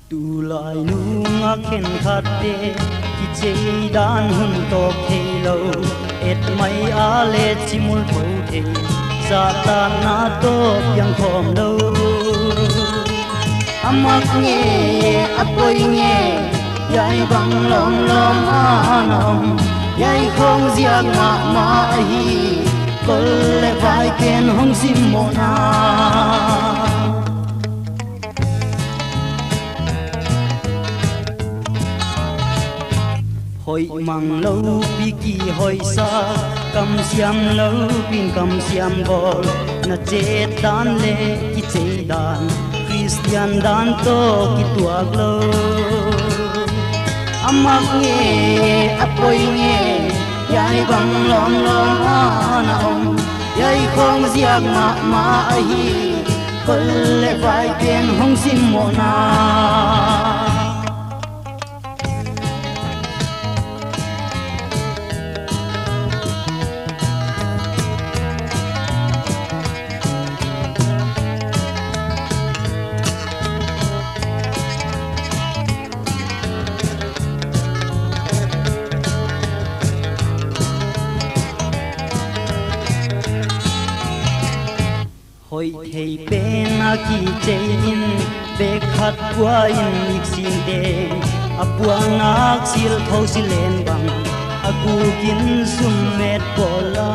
tu lại nu ngã khen khát đê khi chơi đàn hùng to thề lâu et mai a lệ chimul thâu thề sa ta na to yang khom lâu amak nghe apoi nghe yai bang lom lom anam yai khong ziak ma ma hi kol le vai ken hong sim mona hoi mang lâu bi ki hoi sa kam siam lâu bin kam siam bol na che dan le ki che dan Christian dan to ki tuak lo amak nge apoi nge yai bang lom lom ana om yai khong ziak ma ma hi kol le vai ken hong sim mona hoi thei pen a ki chein be khat kwa in mixin de apuang nak sil thau silen bang aku kin sum met bola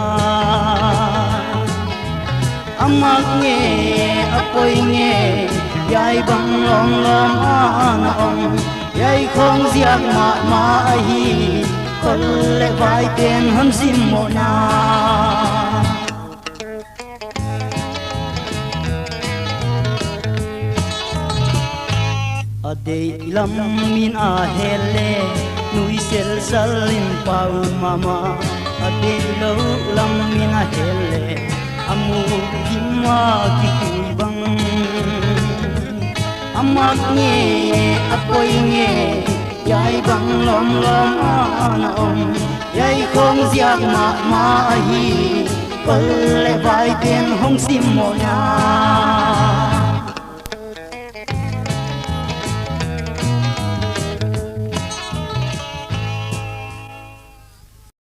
amak nge apoi nge yai bang long long ana ong yai khong ziak ma ma hi kol le vai ten ham sim mona Adei lam min a hele nui sel salin pau mama adei lo lam min a hele amu kimma ki kui bang amak nge apoi nge yai bang lom lom ana om yai khong ziak ma ma hi kol le vai ten hong sim mona